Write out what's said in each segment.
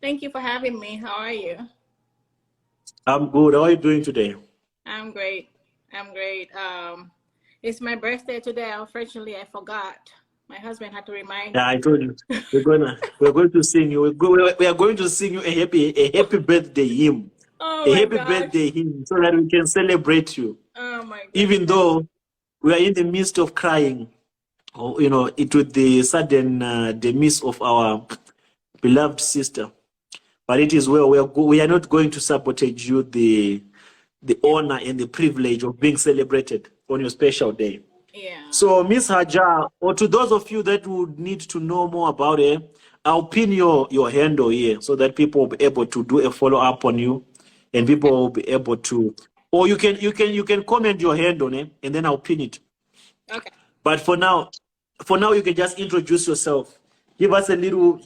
Thank you for having me. How are you? I'm good. How are you doing today? I'm great. I'm great. It's my birthday today. Unfortunately, I forgot. My husband had to remind Yeah, me. I told you we're going to sing you. We are going to sing you a happy birthday hymn, Oh a my happy gosh. birthday hymn, so that we can celebrate you, Oh my even goodness. though we are in the midst of crying. Or, it with the sudden demise of our beloved sister. But it is well. We are not going to sabotage you the Yeah. honor and the privilege of being celebrated on your special day. Yeah. So, Miss Hajar, or to those of you that would need to know more about her, I'll pin your handle here so that people will be able to do a follow up on you, and people Okay. will be able to, or you can comment your handle, and then I'll pin it. Okay. But for now, you can just introduce yourself. Give us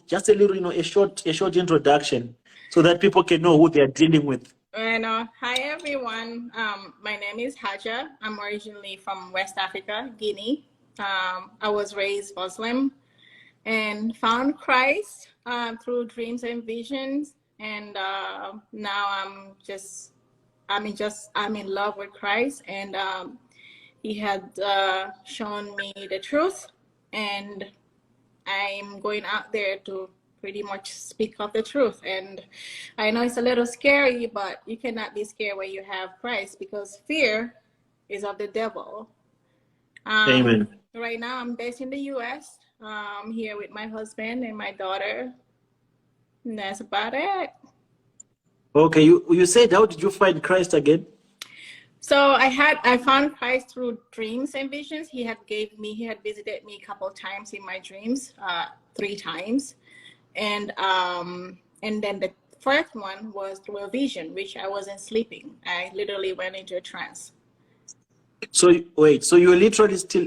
just a little, a short introduction, so that people can know who they are dealing with. And hi everyone. My name is Haja. I'm originally from West Africa, Guinea. I was raised Muslim and found Christ through dreams and visions. And now I'm in love with Christ, and he had shown me the truth, and I'm going out there to pretty much speak of the truth. And I know it's a little scary, but you cannot be scared when you have Christ, because fear is of the devil. Amen. Right now, I'm based in the U.S. Here with my husband and my daughter. And that's about it. Okay, you said, how did you find Christ again? So I found Christ through dreams and visions. He had visited me a couple of times in my dreams, 3 times. And then the fourth one was through a vision, which I wasn't sleeping. I literally went into a trance. So wait, so you're literally still.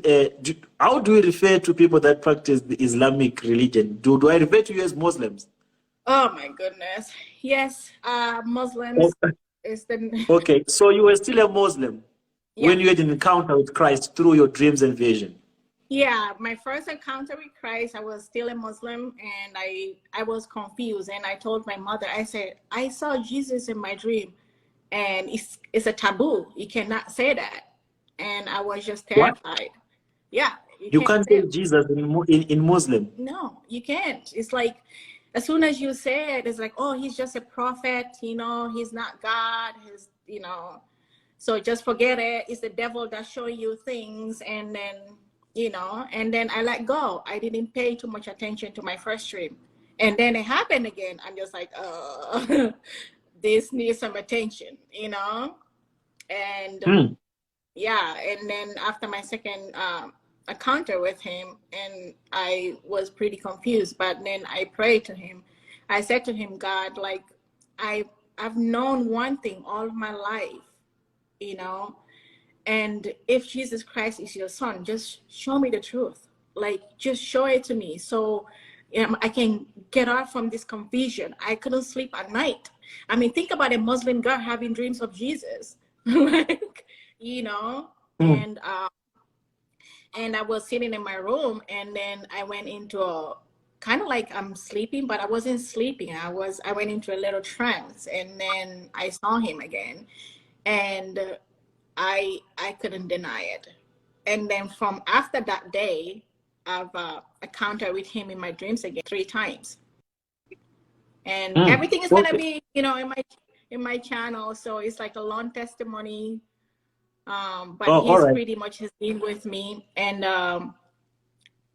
How do we refer to people that practice the Islamic religion? Do I refer to you as Muslims? Oh my goodness. Yes, Oh, Muslims is the okay, so you were still a Muslim yeah. when you had an encounter with Christ through your dreams and vision. Yeah, my first encounter with Christ, I was still a Muslim, and I was confused, and I told my mother, I said, I saw Jesus in my dream, and it's a taboo. You cannot say that. And I was just What? terrified. Yeah, you You can't can't say say Jesus in Muslim. no, you can't. It's like as soon as you say it, it's like, oh, he's just a prophet, he's not God, so just forget it. It's the devil that's showing you things, and then I let go. I didn't pay too much attention to my first dream. And then it happened again. I'm just like, this needs some attention. And Hmm. yeah, and then after my second encounter with him, and I was pretty confused, but then I prayed to him. I said to him, God, like, i I've known one thing all of my life, you know and if Jesus Christ is your son, just show me the truth. Like, just show it to me, so I can get out from this confusion. I couldn't sleep at night. I mean, think about a Muslim girl having dreams of Jesus. Like, you know Hmm. and I was sitting in my room, and then I went into a kind of like I'm sleeping, but I wasn't sleeping. I went into a little trance, and then I saw him again, and I couldn't deny it. And then from after that day, I've encountered with him in my dreams again 3 times, and Hmm. everything is gonna Okay. be in my channel. So it's like a long testimony. But Oh, all he's right. pretty much has been with me, and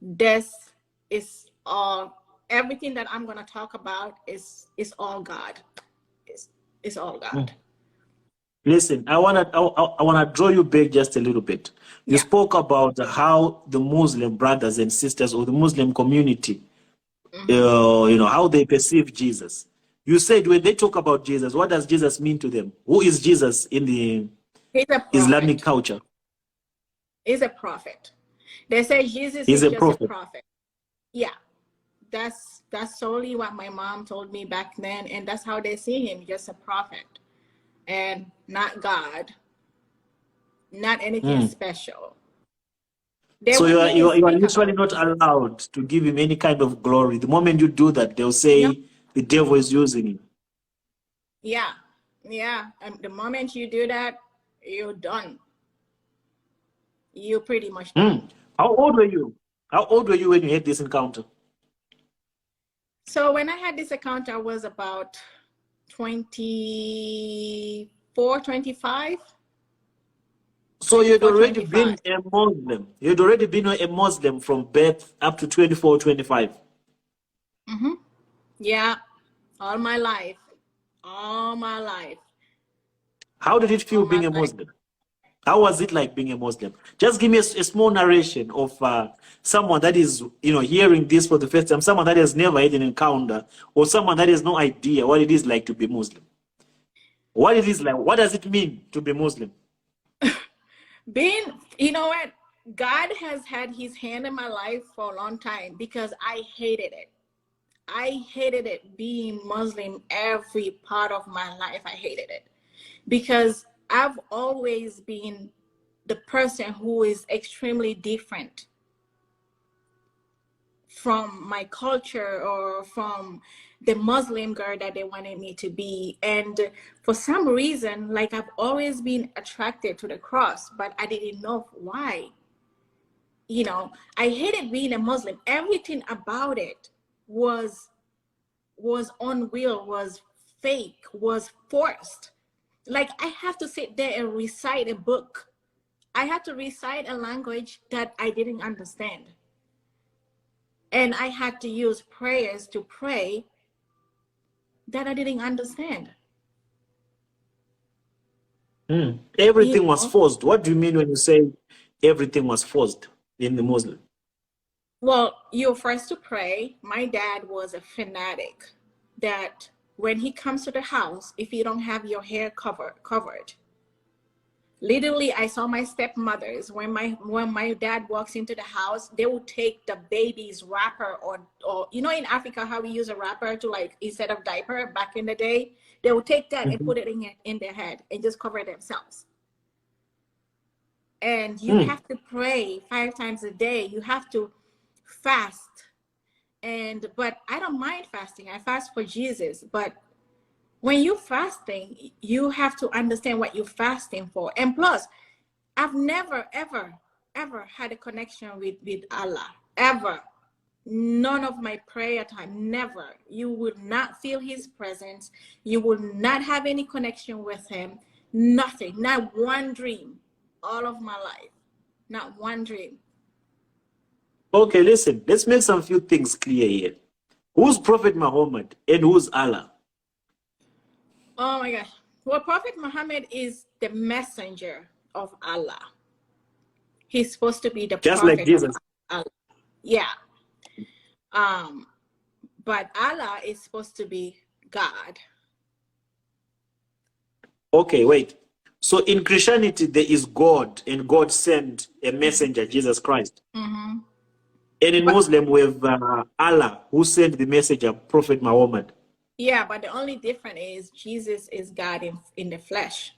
this is all. Everything that I'm gonna talk about is all God. Is all Hmm. God. Listen, I wanna draw you back just a little bit. You Yeah. spoke about how the Muslim brothers and sisters or the Muslim community, Hmm. how they perceive Jesus. You said when they talk about Jesus, what does Jesus mean to them? Who is Jesus in the He's a Islamic prophet. culture? He's a prophet. They say Jesus He's is a just a prophet. prophet. Yeah, that's solely what my mom told me back then, and that's how they see him, just a prophet, and not God, not anything Hmm. special. They So you wouldn't even are, you are speak literally about not Jesus. allowed to give him any kind of glory. The moment you do that, they'll No, say, The devil is using it. Yeah, yeah. And the moment you do that, you're done. You're pretty much done. How old were you? How old were you when you had this encounter? So when I had this account, I was about 24, 25. So you'd 24, already 25. been a Muslim. You'd already been a Muslim from birth up to 24, 25. Mm-hmm. Yeah, all my life. All my life. How did it All feel my being a life. Muslim? How was it like being a Muslim? Just give me a small narration of someone that is, hearing this for the first time, someone that has never had an encounter, or someone that has no idea what it is like to be Muslim. What it is like? What does it mean to be Muslim? You know what? God has had his hand in my life for a long time because I hated it. I hated it being Muslim every part of my life. I hated it because I've always been the person who is extremely different from my culture or from the Muslim girl that they wanted me to be. And for some reason, like I've always been attracted to the cross, but I didn't know why. I hated being a Muslim. Everything about it was unreal, was fake, was forced. Like I have to sit there and recite a book. I had to recite a language that I didn't understand. And I had to use prayers to pray that I didn't understand. Everything was forced. What do you mean when you say everything was forced in the Muslim? Well, you're first to pray. My dad was a fanatic that when he comes to the house, if you don't have your hair covered, literally, I saw my stepmothers when my dad walks into the house, they will take the baby's wrapper or in Africa how we use a wrapper to like instead of diaper back in the day, they will take that and put it in their head and just cover themselves. And you have to pray 5 times a day. You have to fast. But I don't mind fasting. I fast for Jesus, but when you're fasting, you have to understand what you're fasting for. And plus, I've never, ever, ever had a connection with Allah. Ever. None of my prayer time, never. You would not feel his presence. You would not have any connection with him. Nothing. Not one dream. All of my life. Not one dream. Okay, listen. Let's make some few things clear here. Who's Prophet Muhammad and who's Allah? Oh my gosh. Well, Prophet Muhammad is the messenger of Allah. He's supposed to be the Just like prophet Jesus. of Allah. Yeah. But Allah is supposed to be God. Okay, wait. So in Christianity, there is God, and God sent a messenger, Jesus Christ. And in Muslim, we have Allah, who sent the messenger, Prophet Muhammad. Yeah, but the only difference is Jesus is God in the flesh.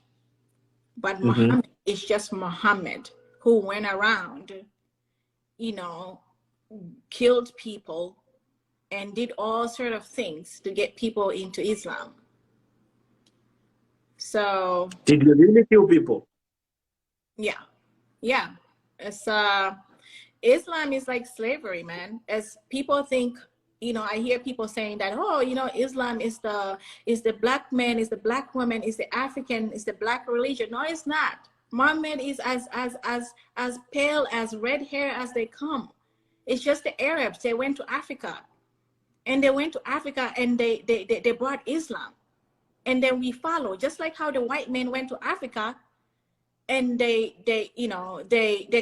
But Muhammad is just Muhammad who went around, killed people and did all sort of things to get people into Islam. So did you really kill people? Yeah. It's Islam is like slavery, man. As people think, I hear people saying that, Islam is the black man, is the black woman, is the African, is the black religion. No, it's not. Muhammad is as pale as red hair as they come. It's just the Arabs. They went to Africa, and they brought Islam, and then we follow, just like how the white men went to Africa, and they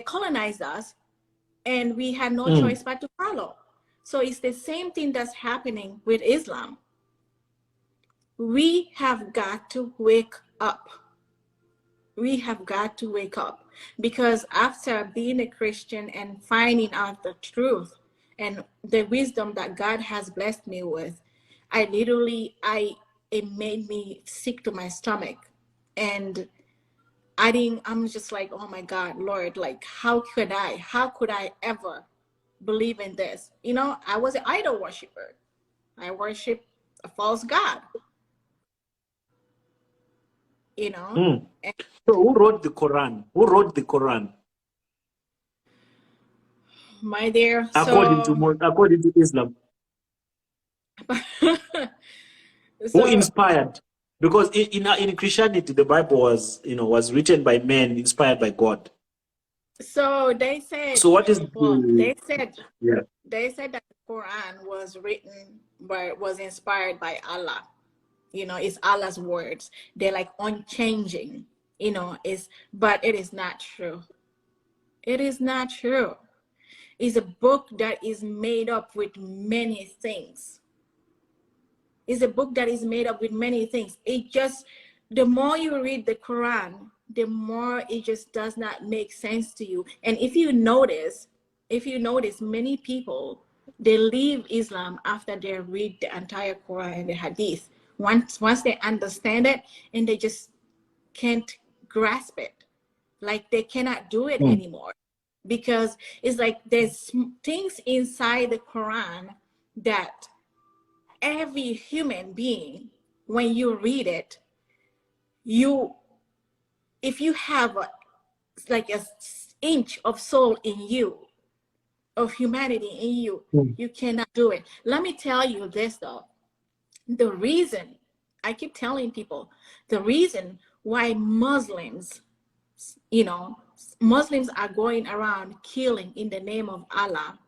colonized us, and we had no choice but to follow. So it's the same thing that's happening with Islam. We have got to wake up. We have got to wake up, because after being a Christian and finding out the truth and the wisdom that God has blessed me with, it made me sick to my stomach. And I'm just like, oh my God, Lord, like, how could I ever believe in this? I was an idol worshiper. I worship a false god, you know. Mm. And So who wrote the Quran? Who wrote the Quran? my dear, According to so Islam, who so inspired? Because in Christianity, the Bible was written by men, inspired by God. so they said, So what is well, the yeah? they said that the Quran was written by, was inspired by Allah. You know, it's Allah's words. They're like unchanging, you know, but it is not true. It is not true. It's a book that is made up with many things. It's a book that is made up with many things. It just, the more you read the Quran, the more it just does not make sense to you. And if you notice, many people, they leave Islam after they read the entire Quran and the Hadith. Once they understand it, and they just can't grasp it, like they cannot do it Mm. anymore, because it's like there's things inside the Quran that every human being, when you read it, if you have like a inch of soul in you, of humanity in you, Mm. you cannot do it. Let me tell you this though. The reason, I keep telling people, the reason why Muslims, you know, Muslims are going around killing in the name of Allah,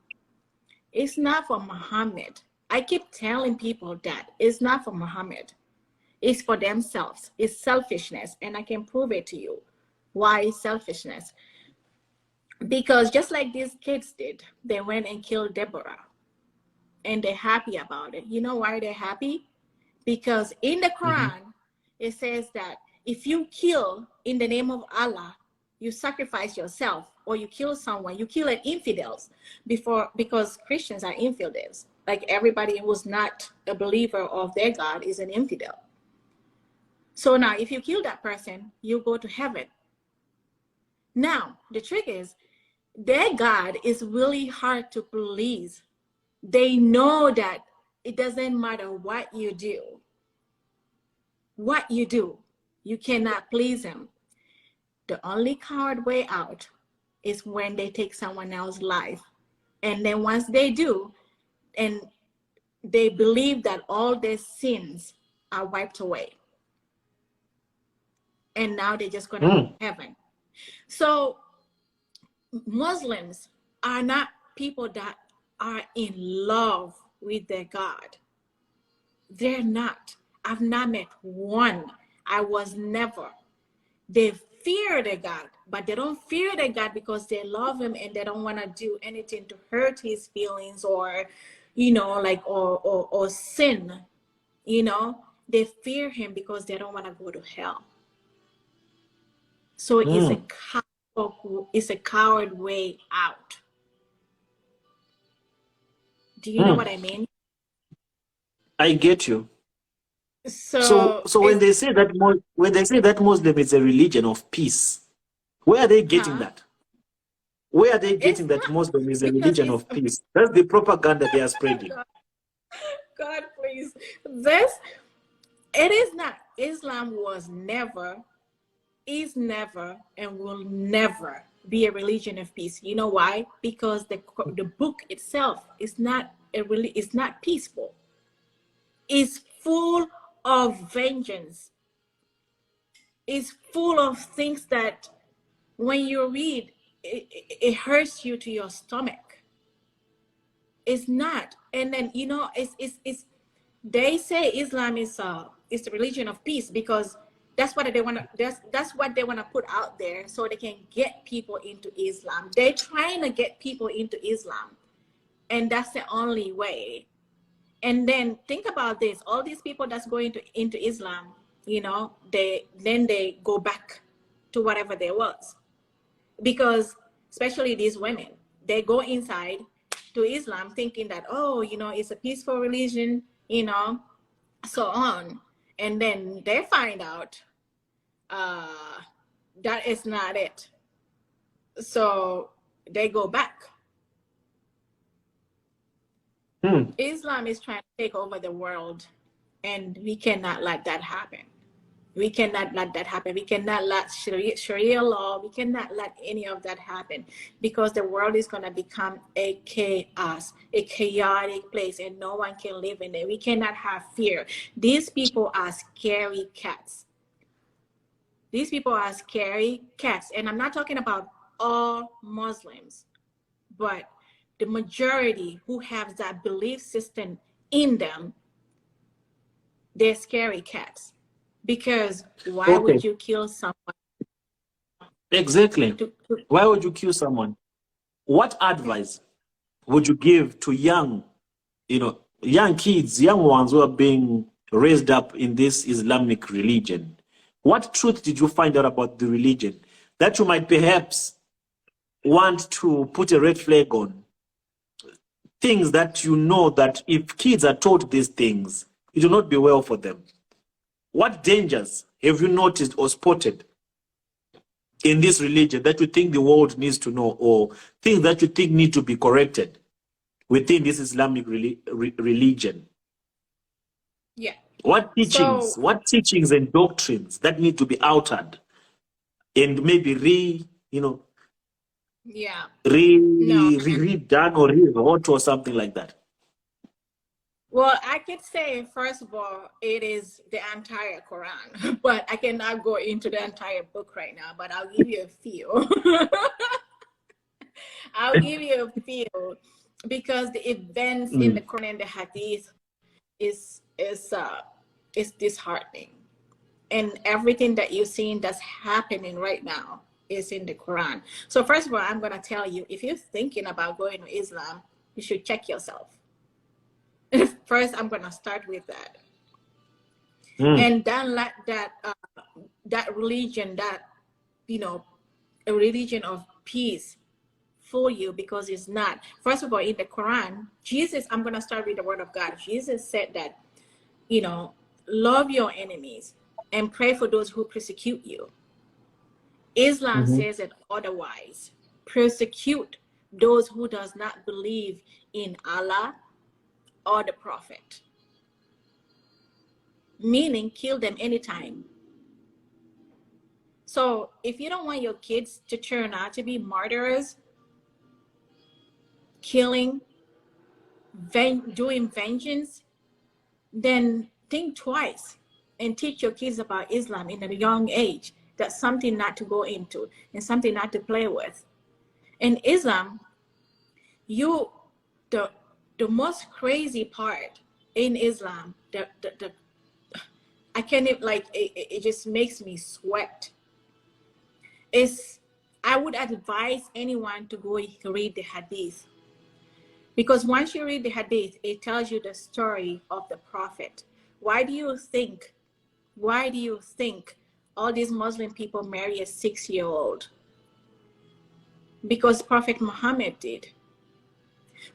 it's not for Muhammad. I keep telling people that it's not for Muhammad. It's for themselves. It's selfishness. And I can prove it to you. Why selfishness? Because just like these kids did, they went and killed Deborah. And they're happy about it. You know why they're happy? Because in the Quran, it says that if you kill in the name of Allah, you sacrifice yourself, or you kill someone, you kill an infidels because Christians are infidels. Like everybody who's not a believer of their God is an infidel. So now if you kill that person, you go to heaven. Now, the trick is their God is really hard to please. They know that it doesn't matter what you do. What you do, you cannot please him. The only coward way out is when they take someone else's life. And then once they do, and they believe that all their sins are wiped away. And now they're just gonna go to heaven. So Muslims are not people that are in love with their God. They're not. I've not met one. I was never. They fear their God, but they don't fear their God because they love him and they don't want to do anything to hurt his feelings, or, you know, like, or sin, you know. They fear him because they don't want to go to hell. So Mm. it's a coward way out. Do you know Mm. what I mean? I get you. So So when it's, they say that Muslim is a religion of peace, where are they getting huh? that? Where are they It's getting that not, Muslim is a because religion it's of peace? That's the propaganda they are spreading. God, God, please. This, it is not. Islam was never, is never, and will never be a religion of peace. You know why? Because the book itself is not it's not peaceful. It's full of vengeance. It's full of things that when you read, it hurts you to your stomach. It's not. And then, you know, it's they say Islam is the religion of peace because that's what they want to, that's what they want to put out there so they can get people into Islam. They're trying to get people into Islam, and that's the only way. And then think about this, all these people that's going into Islam, you know, they go back to whatever there was, because especially these women, they go inside to Islam thinking that, oh, you know, it's a peaceful religion, you know, so on. And then they find out that is not it. So they go back. Hmm. Islam is trying to take over the world. And we cannot let that happen. We cannot let that happen. We cannot let Sharia law, we cannot let any of that happen, because the world is going to become a chaos, a chaotic place, and no one can live in it. We cannot have fear. These people are scary cats. These people are scary cats. And I'm not talking about all Muslims, but the majority who have that belief system in them, they're scary cats. Because why Okay, would you kill someone? exactly. Why would you kill someone? What advice would you give to young, young kids, young ones who are being raised up in this Islamic religion? What truth did you find out about the religion that you might perhaps want to put a red flag on? Things that you know that if kids are taught these things, it will not be well for them. What dangers have you noticed or spotted in this religion that you think the world needs to know, or things that you think need to be corrected within this Islamic religion? Yeah. What So teachings and doctrines that need to be altered and maybe yeah. No. redone or rewrote or something like that? Well, I could say, first of all, it is the entire Quran, but I cannot go into the entire book right now, but I'll give you a few. I'll give you a few, because the events in the Quran and the Hadith is disheartening. And everything that you're seeing that's happening right now is in the Quran. So first of all, I'm going to tell you, if you're thinking about going to Islam, you should check yourself. First, I'm going to start with that. And then let that religion, that, a religion of peace fool you, because it's not. First of all, in the Quran, Jesus, I'm going to start with the word of God. Jesus said that, love your enemies and pray for those who persecute you. Islam says it otherwise. Persecute those who does not believe in Allah or the Prophet. Meaning, kill them anytime. So if you don't want your kids to turn out to be martyrs, killing, doing vengeance, then think twice and teach your kids about Islam in a young age. That's something not to go into and something not to play with. In Islam, the most crazy part in Islam, I can't even, like, it just makes me sweat. I would advise anyone to go read the Hadith, because once you read the Hadith, it tells you the story of the Prophet. Why do you think all these Muslim people marry a 6-year-old? Because Prophet Muhammad did.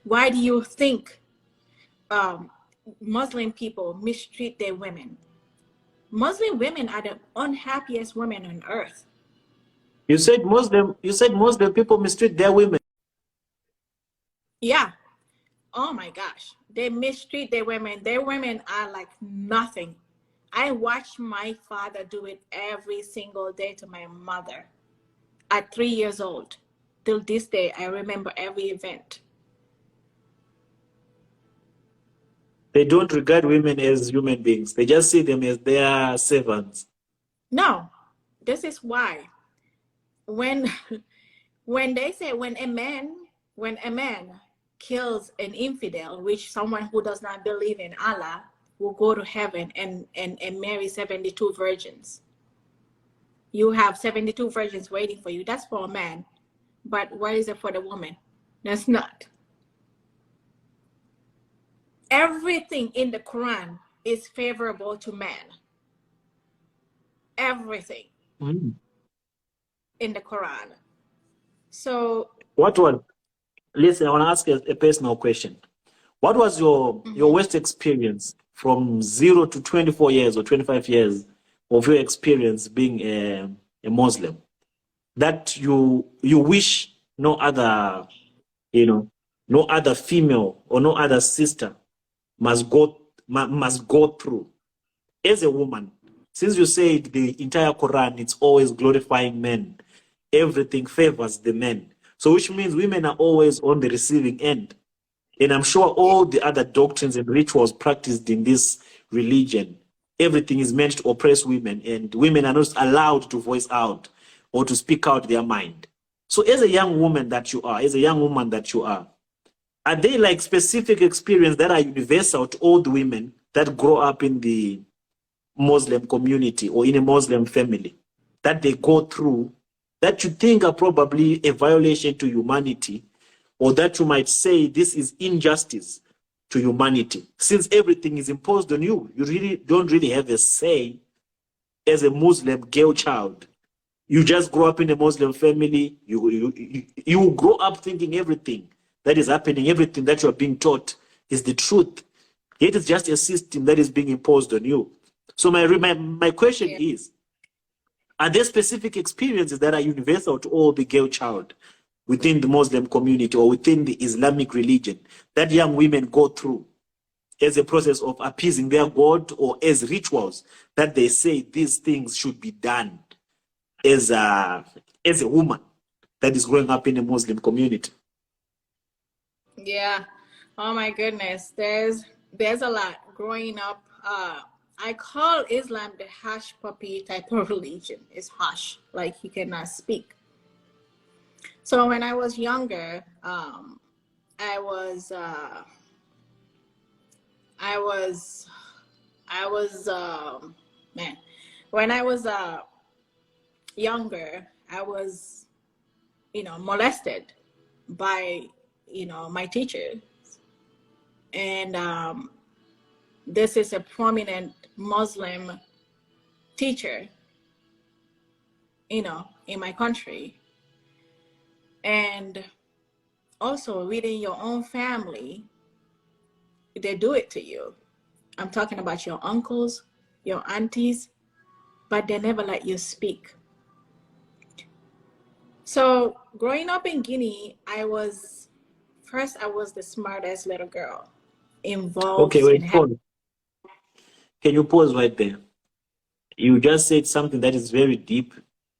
Why do you think Muslim people mistreat their women? Muslim women are the unhappiest women on earth. You said Muslim people mistreat their women. Yeah. Oh my gosh. They mistreat their women. Their women are like nothing. I watched my father do it every single day to my mother at 3 years old. Till this day, I remember every event. They don't regard women as human beings. They just see them as their servants. No, this is why. When they say when a man kills an infidel, which someone who does not believe in Allah, will go to heaven and marry 72 virgins. You have 72 virgins waiting for you. That's for a man. But what is it for the woman? That's not. Everything in the Quran is favorable to man. Everything in the Quran. So listen, I want to ask a personal question. What was your worst experience from 0 to 24 years or 25 years of your experience being a Muslim that you wish no other female or no other sister must go through? As a woman, since you said the entire Quran, it's always glorifying men, everything favors the men. So which means women are always on the receiving end. And I'm sure all the other doctrines and rituals practiced in this religion, everything is meant to oppress women, and women are not allowed to voice out or to speak out their mind. So as a young woman that you are, are they like specific experience that are universal to all the women that grow up in the Muslim community or in a Muslim family that they go through that you think are probably a violation to humanity, or that you might say this is injustice to humanity? Since everything is imposed on you, you really don't really have a say as a Muslim girl child. You just grow up in a Muslim family. You grow up thinking everything that is happening, everything that you are being taught is the truth. Yet it's just a system that is being imposed on you. So my question is, are there specific experiences that are universal to all the girl child within the Muslim community or within the Islamic religion that young women go through as a process of appeasing their God, or as rituals that they say these things should be done as a woman that is growing up in a Muslim community? Yeah. Oh my goodness. There's a lot growing up. I call Islam the hush puppy type of religion. It's hush, like you cannot speak. So when I was younger, I was man. When I was younger, I was, molested by, my teacher, and this is a prominent Muslim teacher, in my country. And also within your own family, they do it to you. I'm talking about your uncles, your aunties, but they never let you speak. So growing up in Guinea, I was the smartest little girl involved Okay, wait, in. pause. Can you pause right there? You just said something that is very deep,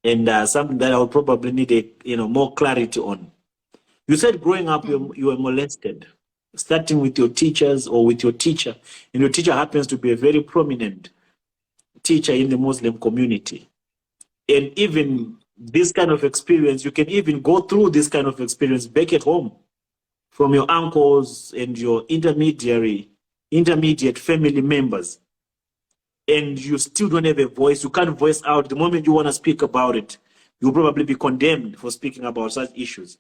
and something that I will probably need more clarity on. You said growing up you were molested, starting with your teachers or with your teacher, and your teacher happens to be a very prominent teacher in the Muslim community. And even this kind of experience, you can even go through this kind of experience back at home from your uncles and your intermediate family members. And you still don't have a voice. You can't voice out. The moment you want to speak about it, you'll probably be condemned for speaking about such issues.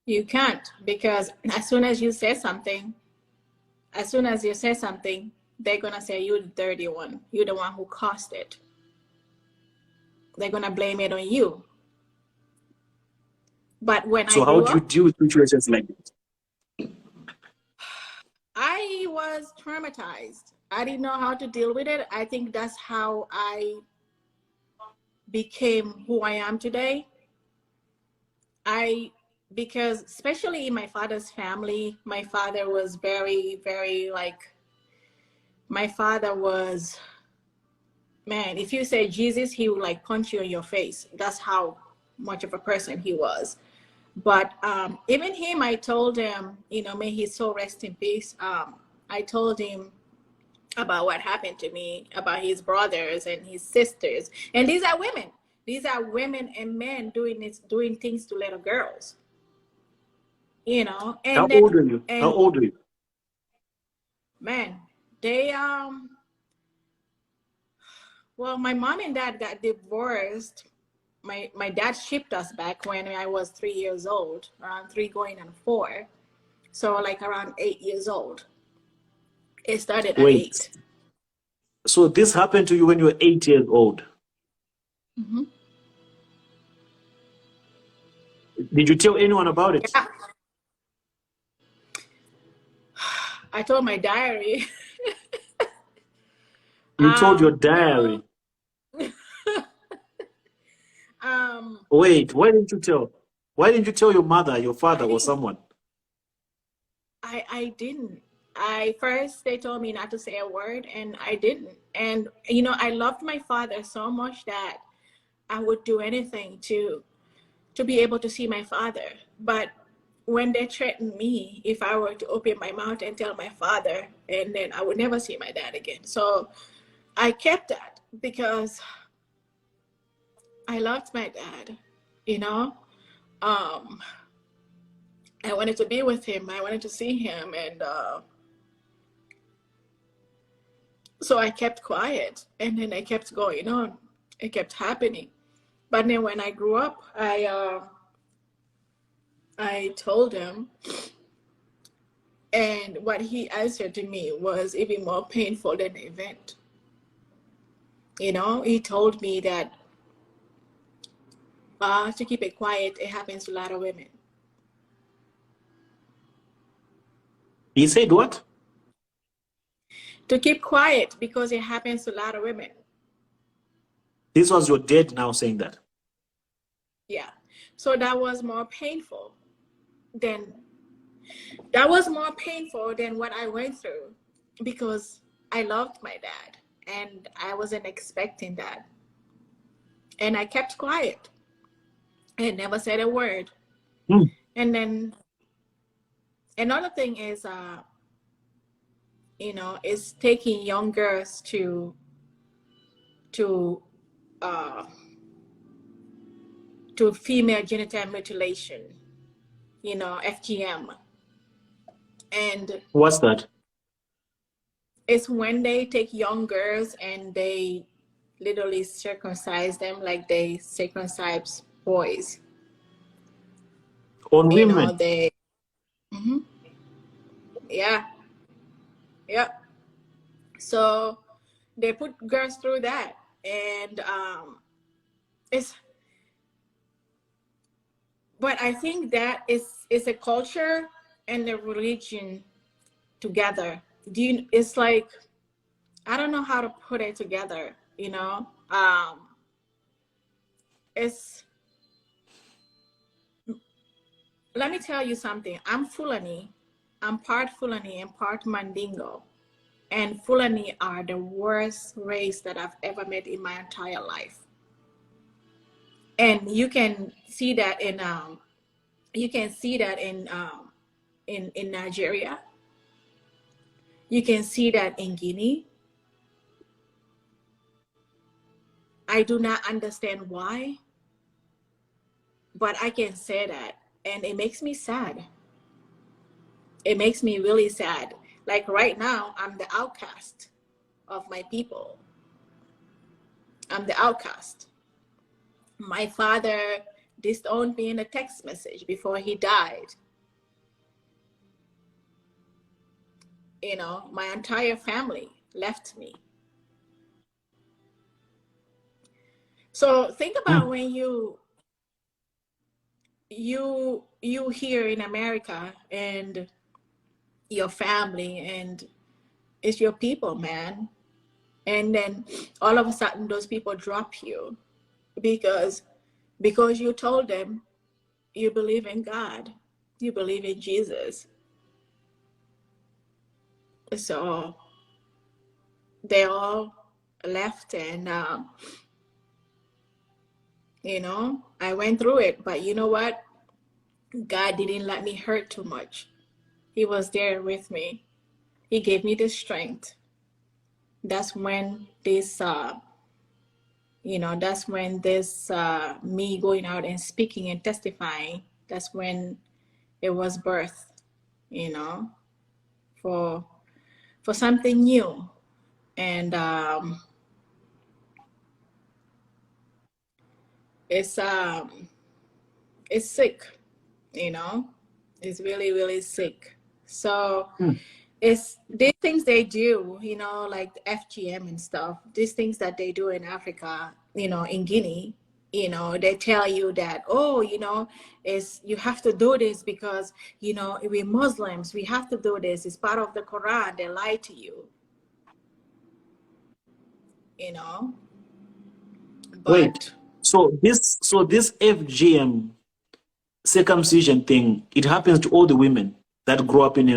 You can't, because as soon as you say something, they're gonna say you're the dirty one. You're the one who caused it. They're gonna blame it on you. But when So how do you deal with situations like this? I was traumatized. I didn't know how to deal with it. I think that's how I became who I am today. Because especially in my father's family, my father was very, very my father was, man, if you say Jesus, he would punch you in your face. That's how much of a person he was. But even him, I told him, may his soul rest in peace. I told him about what happened to me, about his brothers and his sisters. And these are women. These are women and men doing things to little girls. And How old are you? How old are you? Man, they well, my mom and dad got divorced. My dad shipped us back when I was 3 years old, around 3 going on 4. So around 8 years old. It started at 8. So this happened to you when you were 8 years old? Mm-hmm. Did you tell anyone about it? Yeah. I told my diary. You told your diary? Wait, why didn't you tell? Why didn't you tell your mother, your father, or someone? I didn't. they told me not to say a word, and I didn't. And you know, I loved my father so much that I would do anything to be able to see my father. But when they threatened me, if I were to open my mouth and tell my father, and then I would never see my dad again. So I kept that because I loved my dad, you know. Um, I wanted to be with him. I wanted to see him, and so I kept quiet, and then I kept going on. It kept happening. But then when I grew up, I told him, and what he answered to me was even more painful than the event. You know, he told me that to keep it quiet, it happens to a lot of women. He said what? To keep quiet because it happens to a lot of women. This was your dad now saying that? Yeah. So that was more painful than what I went through, because I loved my dad and I wasn't expecting that. And I kept quiet and never said a word. Hmm. And then another thing is, you know, is taking young girls to uh, female genital mutilation, you know, FGM. And What's that? it's when they take young girls and they literally circumcise them like they circumcise boys. On You know, women? they, yeah, yeah. So they put girls through that, and it's. But I think that is a culture and a religion together. It's like, I don't know how to put it together. You know, it's. Let me tell you something. I'm Fulani. I'm part Fulani and part Mandingo. And Fulani are the worst race that I've ever met in my entire life. And you can see that in in Nigeria. You can see that in Guinea. I do not understand why, but I can say that, and it makes me sad. It makes me really sad. Like right now, I'm the outcast of my people. I'm the outcast. My father disowned me in a text message before he died. You know, my entire family left me. So think about when you here in America and your family and it's your people, man. And then all of a sudden those people drop you because you told them you believe in God, you believe in Jesus. So they all left, and you know, I went through it, but you know what? God didn't let me hurt too much. He was there with me. He gave me the strength. That's when this you know, that's when this me going out and speaking and testifying, that's when it was birthed, you know, for something new. And it's sick, you know, it's really, really sick. So it's these things they do, you know, like the FGM and stuff, these things that they do in Africa, you know, in Guinea, you know, they tell you that, oh, you know, it's, you have to do this because, you know, we're Muslims, we have to do this. It's part of the Quran. They lie to you, you know, Wait. but So this FGM circumcision thing, it happens to all the women that grow up in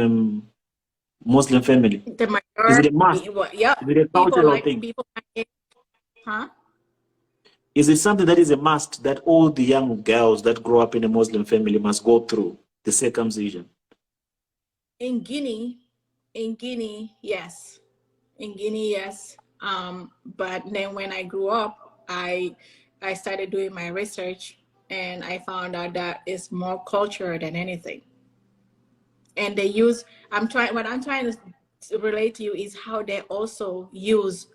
Muslim family? The Is it a must? majority, well, yeah, Is it a people cultural like thing? people my age, huh? Is it something that is a must that all the young girls that grow up in a Muslim family must go through the circumcision? In Guinea, yes. In Guinea, yes. But then when I grew up, I started doing my research, and I found out that it's more culture than anything. And they use, what I'm trying to relate to you is how they also use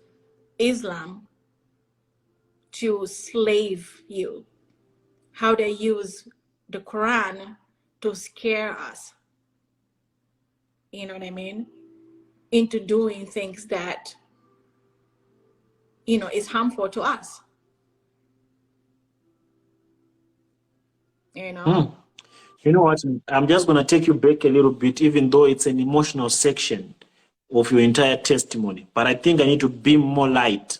Islam to slave you, how they use the Quran to scare us, you know what I mean, into doing things that, is harmful to us, you know. Hmm. You know what? I'm just going to take you back a little bit, even though it's an emotional section of your entire testimony. But I think I need to beam more light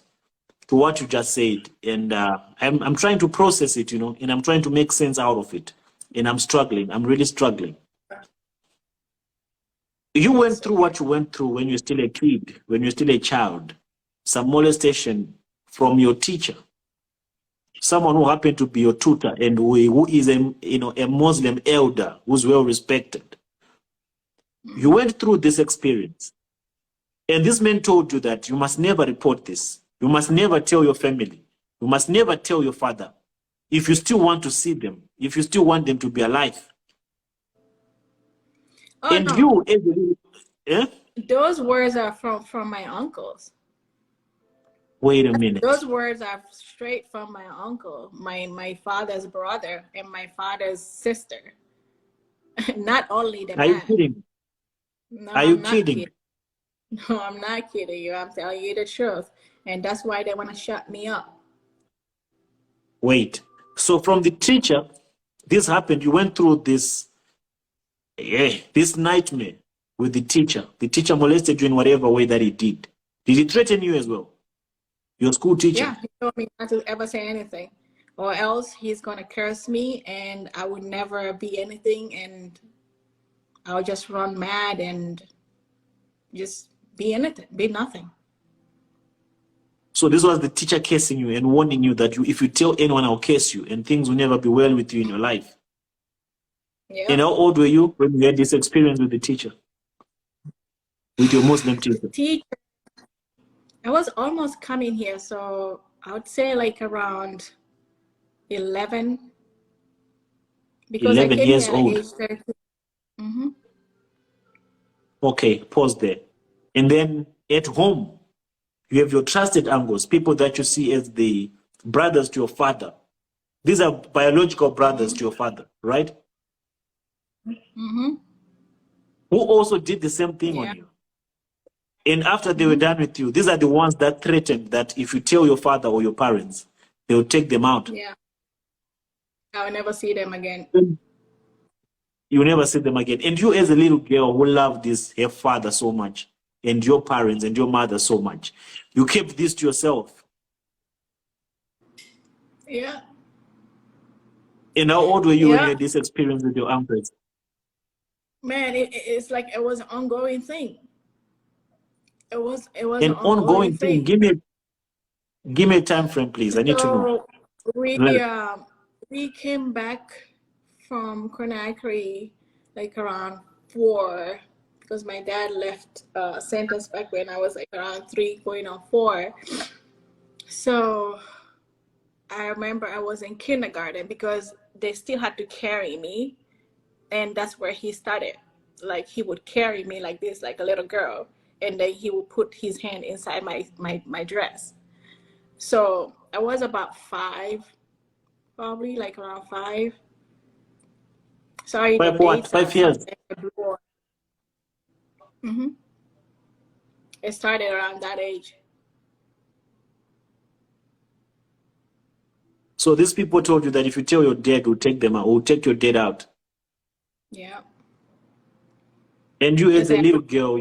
to what you just said. And I'm trying to process it, and I'm trying to make sense out of it. And I'm struggling. I'm really struggling. You went through what you went through when you're still a kid, when you're still a child. Some molestation from your teacher, someone who happened to be your tutor and who is a Muslim elder who's well respected. You went through this experience, and this man told you that you must never report this. You must never tell your family. You must never tell your father if you still want to see them, if you still want them to be alive. Oh And no, you, as a little, eh? those words are from my uncles. Wait a minute. Those words are straight from my uncle, my father's brother, and my father's sister. Not only the Are you man. kidding? No, Are you I'm not kidding? kidding. No, I'm not kidding you. I'm telling you the truth. And that's why they want to shut me up. Wait. So from the teacher, this happened. You went through this nightmare with the teacher. The teacher molested you in whatever way that he did. Did he threaten you as well? Your school teacher? Yeah, he told me not to ever say anything, or else he's gonna curse me, and I would never be anything, and I'll just run mad and just be anything, be nothing. So this was the teacher cursing you and warning you that if you tell anyone, I'll curse you, and things will never be well with you in your life. Yeah. And how old were you when you had this experience with the teacher? With your Muslim teacher? Teacher, I was almost coming here, so I would say like around 11, because I 11 came years here at old. age 13. Mm-hmm. Okay, pause there. And then at home, you have your trusted uncles, people that you see as the brothers to your father. These are biological brothers to your father, right? Mm-hmm. Who also did the same thing on Yeah. you. And after they were done with you, these are the ones that threatened that if you tell your father or your parents, they will take them out. Yeah. I will never see them again. You will never see them again. And you, as a little girl who loved her father so much, and your parents and your mother so much, you kept this to yourself. Yeah. And how old were you when you Yeah. had this experience with your uncles? Man, it's like it was an ongoing thing. It was An an ongoing ongoing thing. thing. Give me a time frame, please. I need to know. So we came back from Conakry like around 4, because my dad left sent us back when I was like around 3 going on 4. So I remember I was in kindergarten because they still had to carry me, and that's where he started. Like he would carry me like this, like a little girl, and then he would put his hand inside my dress. So I was about 5, probably like around 5. Sorry, the 5 what? dates are 5 years? something a blur. Mm-hmm. It started around that age. So these people told you that if you tell your dad, we'll take them out, we'll take your dad out. Yeah. And you, as a little girl,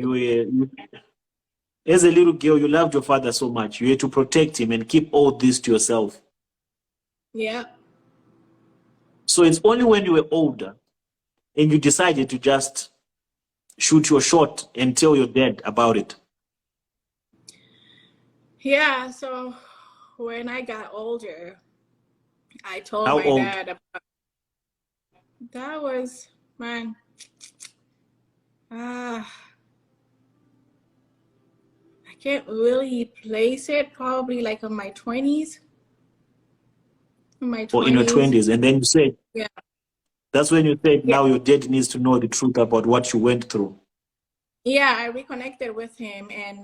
as a little girl, you loved your father so much. You had to protect him and keep all this to yourself. Yeah. So it's only when you were older and you decided to just shoot your shot and tell your dad about it? Yeah, so when I got older, I told How my old? dad about that was man. I can't really place it. Probably like in my 20s. In my Or in your 20s. 20s? And then you said, Yeah. that's when you said, Yeah. now your dad needs to know the truth about what you went through. Yeah, I reconnected with him and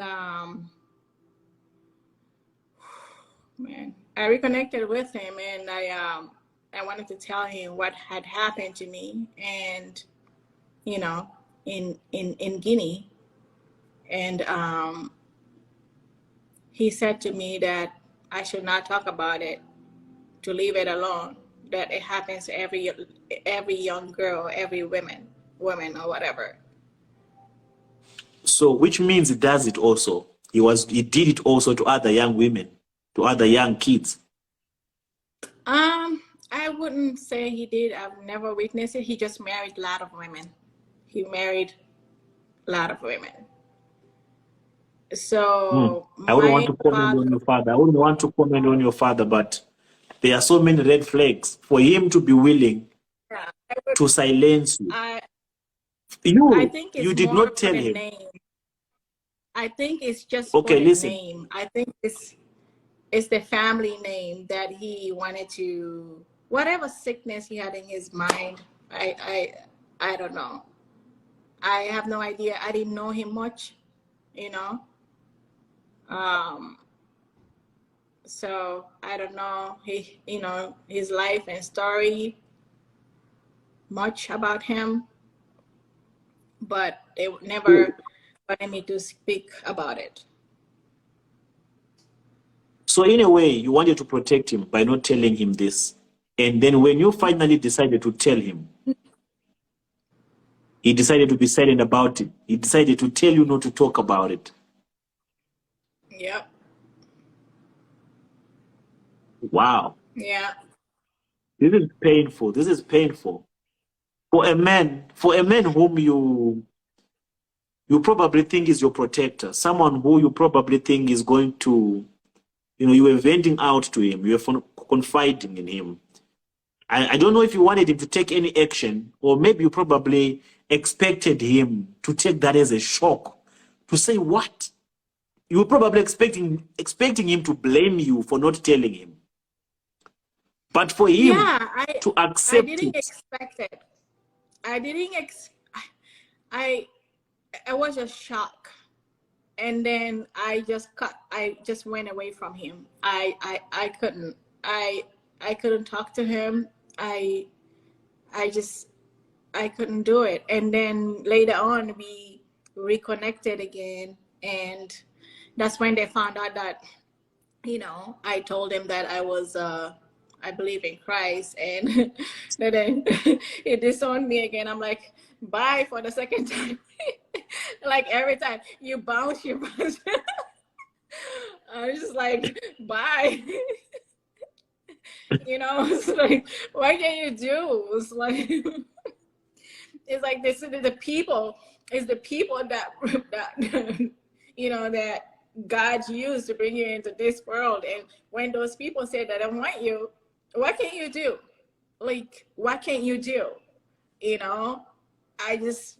man, I reconnected with him and I wanted to tell him what had happened to me and you know in Guinea and he said to me that I should not talk about it, to leave it alone, that it happens to every young girl, every woman or whatever. So, which means he does it also. He did it also to other young women, to other young kids. I wouldn't say he did. I've never witnessed it. He just married a lot of women. He married a lot of women. So I wouldn't want my to comment father, on your father. I wouldn't want to comment on your father, but there are so many red flags for him to be willing yeah, to silence you. I I You, think you it's did more not for tell the him. name. I think it's just for Okay, the listen. name. I think it's the family name that he wanted to, whatever sickness he had in his mind. I don't know. I have no idea. I didn't know him much, you know. Um, so I don't know his life and story much about him, but they never wanted me to speak about it. So, in a way, you wanted to protect him by not telling him this. And then when you finally decided to tell him, he decided to be silent about it. He decided to tell you not to talk about it. Yep. Wow. Yeah. This is painful. This is painful. For a man whom you probably think is your protector, someone who you probably think is going to, you were venting out to him, you were confiding in him. I don't know if you wanted him to take any action, or maybe you probably expected him to take that as a shock, to say what? You were probably expecting him to blame you for not telling him. But for him Yeah, to I accept didn't it, expect it. I didn't I I was just shocked. And then I just went away from him. I couldn't I couldn't talk to him. I just I couldn't do it. And then later on we reconnected again and that's when they found out that I told him that I believe in Christ, and then he disowned me again. I'm like, bye for the second time. Like every time you bounce, you bounce. I was just like, bye. It's like, what can you do? It's like this is the people. It's the people that that God used to bring you into this world. And when those people say that I want you, what can you do? Like, what can you do? You know, I just,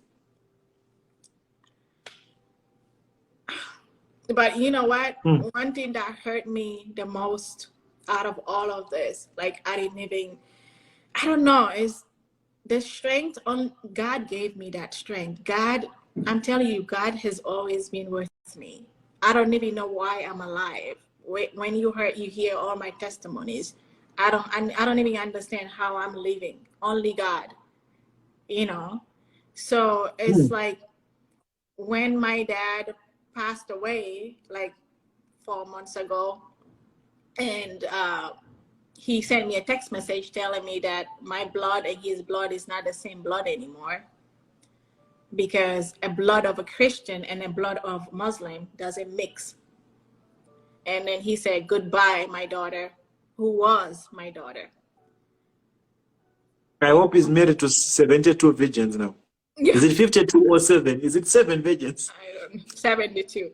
but you know what? hmm, One thing that hurt me the most out of all of this, like, I don't know, is the strength on God gave me that strength. God, I'm telling you, God has always been with me. I don't even know why I'm alive. When you hear all my testimonies, I don't even understand how I'm living. Only God, you know. So hmm. it's like when my dad passed away, like 4 months ago, and he sent me a text message telling me that my blood and his blood is not the same blood anymore because a blood of a Christian and a blood of Muslim doesn't mix. And then he said, goodbye, my daughter, who was my daughter. I hope he's married to 72 virgins now. Yeah, Is it 52 or 7? Is it 7 virgins? I don't know, 72.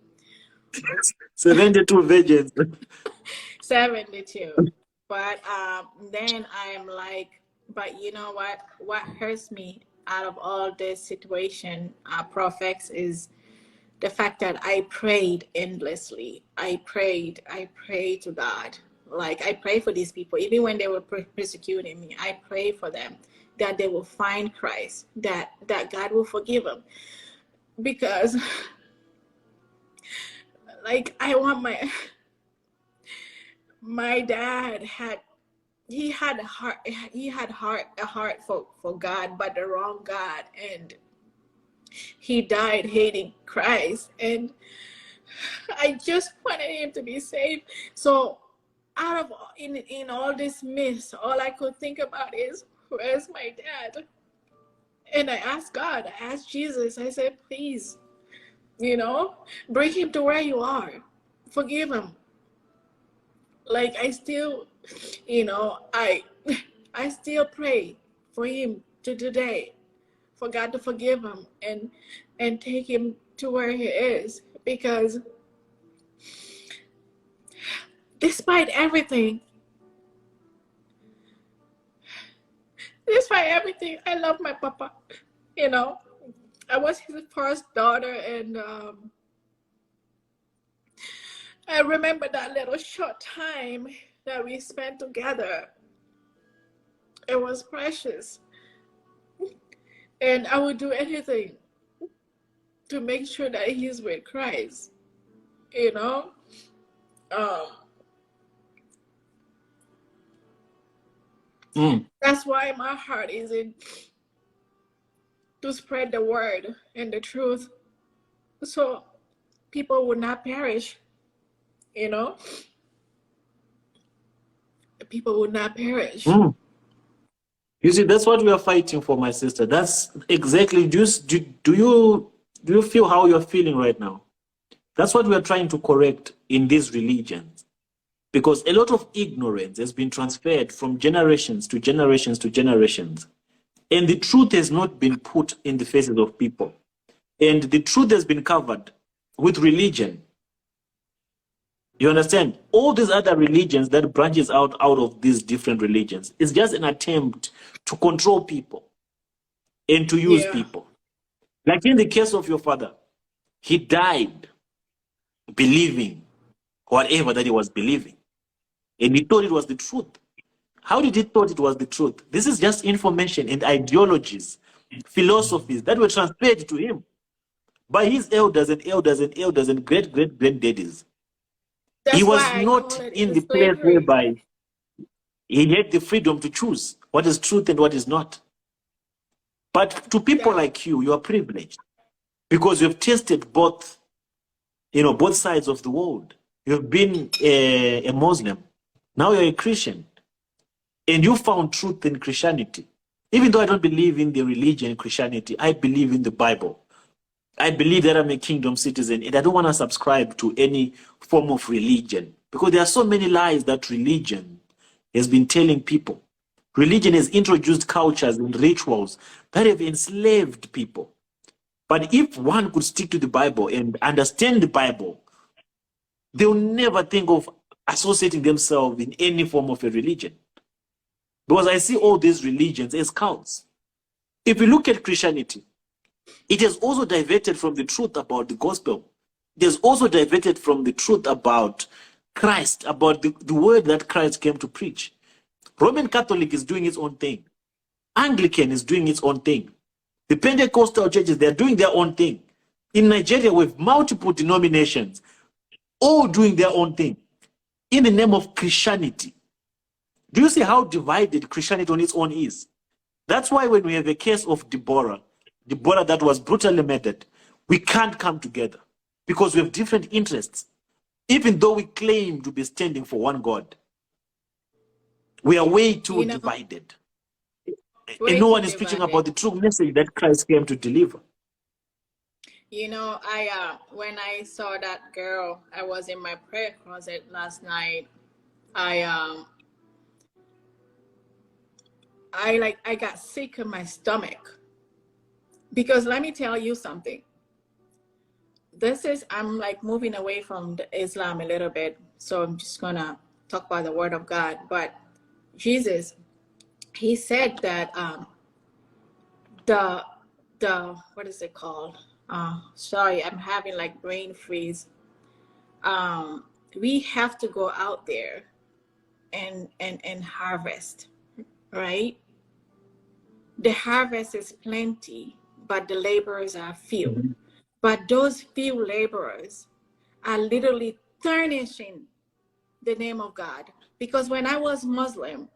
72 virgins. 72. But then I'm like, but you know what? What hurts me out of all this situation, Prophex, is the fact that I prayed endlessly. I prayed to God. Like I pray for these people, even when they were persecuting me. I pray for them that they will find Christ, that God will forgive them, because, like, I want my dad had he had a heart for God, but the wrong God, and he died hating Christ, and I just wanted him to be saved. So out of in all this mess, all I could think about is, where's my dad? And I asked God, I asked Jesus, I said, please, bring him to where you are, forgive him. Like I still, I I still pray for him to today, for God to forgive him and take him to where he is, because despite everything, I love my papa. You know, I was his first daughter, and I remember that little short time that we spent together. It was precious, and I would do anything to make sure that he's with Christ. You know, um, Mm. that's why my heart is in to spread the word and the truth, so people would not perish. You know, people would not perish. Mm. You see, that's what we are fighting for, my sister. That's exactly. Do you feel how you're feeling right now? That's what we are trying to correct in these religions, because a lot of ignorance has been transferred from generations to generations to generations, and the truth has not been put in the faces of people, and the truth has been covered with religion. You understand? All these other religions that branches out of these different religions is just an attempt to control people and to use Yeah. people. Like in the case of your father, he died believing whatever that he was believing, and he thought it was the truth. How did he thought it was the truth? This is just information and ideologies, philosophies that were transferred to him by his elders and elders and elders and great granddaddies. He That's was why I call not it in a the place slavery. whereby he had the freedom to choose what is truth and what is not. But to people That like you are privileged because you've tasted both, both sides of the world. You've been a Muslim, now you're a Christian, and you found truth in Christianity. Even though I don't believe in the religion Christianity, I believe in the Bible. I believe that I'm a kingdom citizen, and I don't want to subscribe to any form of religion because there are so many lies that religion has been telling people. Religion has introduced cultures and rituals that have enslaved people. But if one could stick to the Bible and understand the Bible, they'll never think of associating themselves in any form of a religion. Because I see all these religions as cults. If you look at Christianity, it has also diverted from the truth about the gospel. It has also diverted from the truth about Christ, about the word that Christ came to preach. Roman Catholic is doing its own thing. Anglican is doing its own thing. The Pentecostal churches, they're doing their own thing. In Nigeria, we have multiple denominations, all doing their own thing in the name of Christianity. Do you see how divided Christianity on its own is? That's why when we have a case of Deborah that was brutally murdered, we can't come together because we have different interests. Even though we claim to be standing for one God, we are way too you know, divided. And way no too one is preaching about divided. the true message that Christ came to deliver. I when I saw that girl, I was in my prayer closet last night. I I got sick in my stomach Because let me tell you something. I'm like moving away from the Islam a little bit. So I'm just gonna talk about the word of God. But Jesus, he said that the what is it called? Sorry, I'm having like brain freeze. We have to go out there and harvest, right? The harvest is plenty, but the laborers are few. Mhm. But those few laborers are literally tarnishing the name of God. Because when I was Muslim,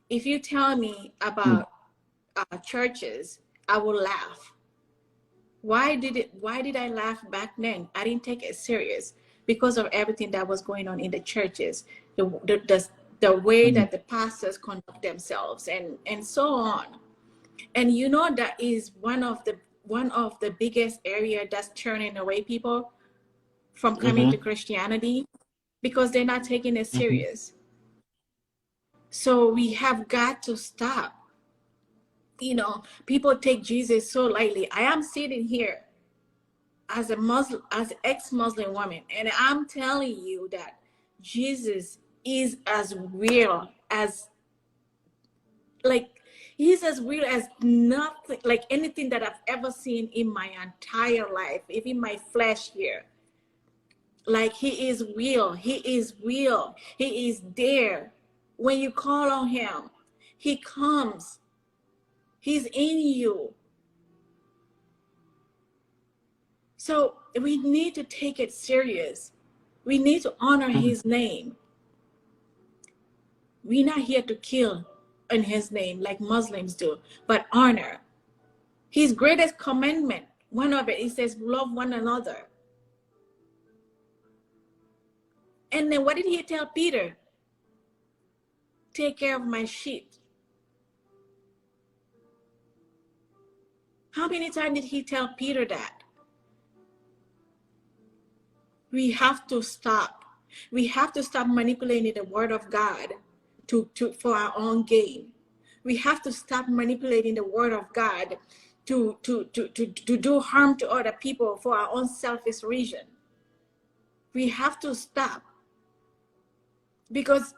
if you tell me Mm. about churches, I will laugh. Why did I laugh back then? I didn't take it serious because of everything that was going on in the churches, the way Mm. that the pastors conduct themselves and so on. And you know that is one of the biggest area that's turning away people from coming to Mhm. Christianity because they're not taking it Mhm. serious. So we have got to stop. You know, people take Jesus so lightly. I am sitting here as a Muslim, as an ex-Muslim woman, and I'm telling you that Jesus is as real as, like, he's as real as nothing, like anything that I've ever seen in my entire life, even my flesh here. Like, he is real. He is real. He is there. When you call on him, he comes. He's in you. So we need to take it serious. We need to honor Mm. his name. We're not here to kill in his name like Muslims do, but honor. His greatest commandment, one of it, it says, love one another. And then what did he tell Peter? Take care of my sheep. How many times did he tell Peter that? We have to stop. We have to stop manipulating the word of God for our own gain. We have to stop manipulating the word of God to do harm to other people for our own selfish reason. We have to stop. Because